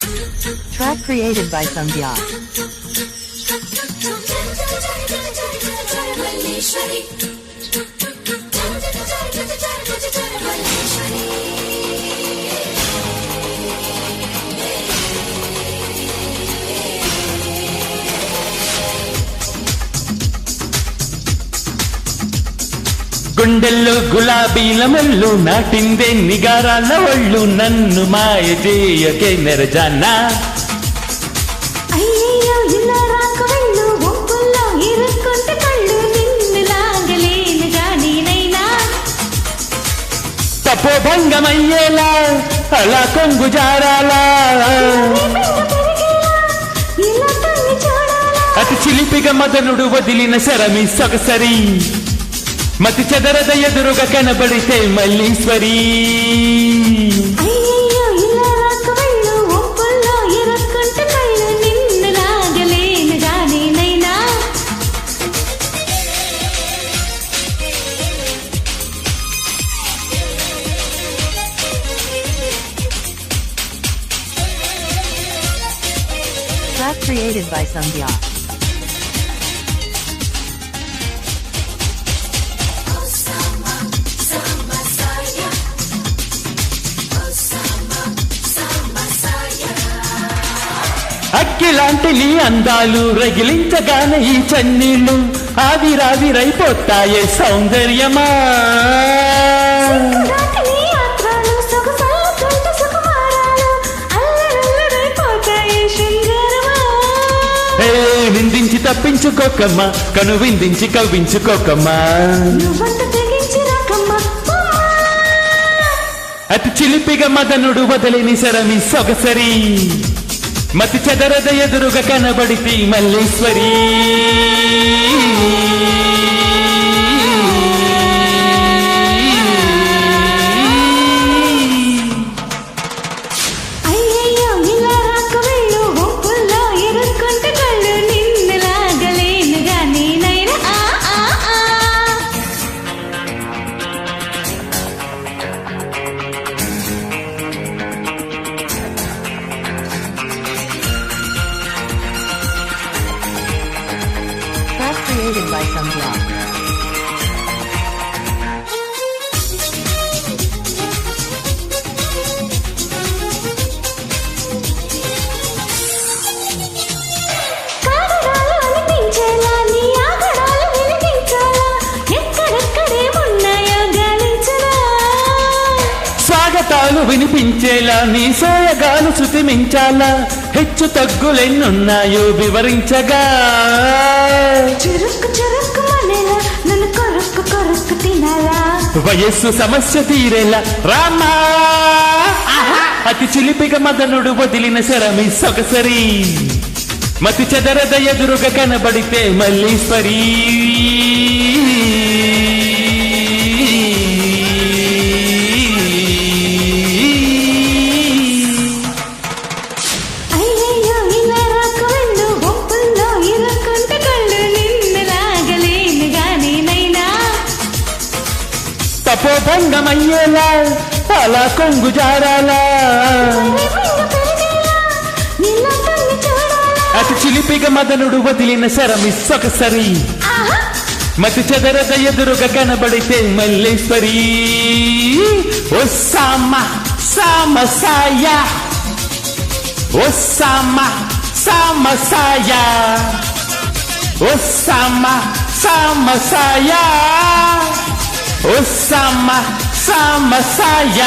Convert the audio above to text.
Track created by Sandhya. గుండెల్లో గులాబీల ముళ్ళు నాటిందే నిగారాల ఒళ్ళు నన్ను మాయ చేయకే నెరజానా అయ్యయ్యో ఇలా రాకవెళ్ళు ఒప్పుల్లో ఇరుక్కుంటే కళ్ళు నిన్ను లాగలేను గానీనైనా తపోభంగమయ్యేలా అలా కొంగు జారాలా ఇలా తన్ని చూడాలా అతి చిలిపిగా మదనుడు వదిలిన శరమి సొగసరి మతి చెదరద ఎదురుగా కనబడితే మల్లీశ్వరి అయ్యయ్యో ఇలా రాకవెళ్ళు ఒప్పుల్లో ఇరుక్కుంటే కళ్ళు నిన్ను లాగలేను గానీనైనా Track created by Sandhya. అక్కిలాంటి నీ అందాలు రగిలించగానే ఈ చన్నీళ్ళు ఆవిరావిరైపోతాయే సౌందర్యమా దాటిని యాత్రలు సొగసల్లుకుంటూ సుకుమారాలు అల్లరల్లరైపోతాయి శృంగారమా ఏ నిందించి తప్పించుకోకమ్మా కను విందించి కవ్వించుకోకమ్మా నువ్వంత తెగించి రాకమ్మా అతి చిలిపిగా మదనుడు వదలిని శరమి సొగసరి మతి చెదరద ఎదురుగా కనబడితే మల్లీశ్వరి అయ్యయ్యో ఇలా రాకవెళ్ళు ఒప్పుల్లో ఇరుక్కుంటే కళ్ళు నిన్ను లాగలేను గానీనైనా Track created by Sandhya. కాగడాలు అనిపించేలా నీ ఆగడాలు వినిపించాలా ఎక్కడెక్కడేమున్నాయో గాలించరా స్వాగతాలు వినిపించేలా నీ సోయగాలు శృతిమించాలా హెచ్చు తగ్గులెన్నున్నాయో వివరించగా చురుక్కు చురుక్కు మనెలా నన్ను కొరుక్కు కొరుక్కు తినాలా వయస్సు సమస్య తీరేలా రామా అతి చిలిపిగా మదనుడు వదిలిన శరమి సొగసరి మతి చెదరద ఎదురుగా కనబడితే మల్లీశ్వరి అయ్యయ్యో ఇలా రాకవెళ్ళు ఒప్పుల్లో ఇరుక్కుంటే కళ్ళు నిన్ను లాగలేను గానీనైనా తపోభంగమయ్యేలా అలా కొంగు జారాలా ఇలా తన్ని చూడాలా అతి చిలిపిగా మదనుడు వదిలిన శరమి సొగసరి ఆహా మతి చెదరద ఎదురుగా కనబడితే మల్లీశ్వరి ఓ సామ సామసాయ ఓ సామ సామసాయ ఓ సామ సామసాయ ఓ సామ సామసాయ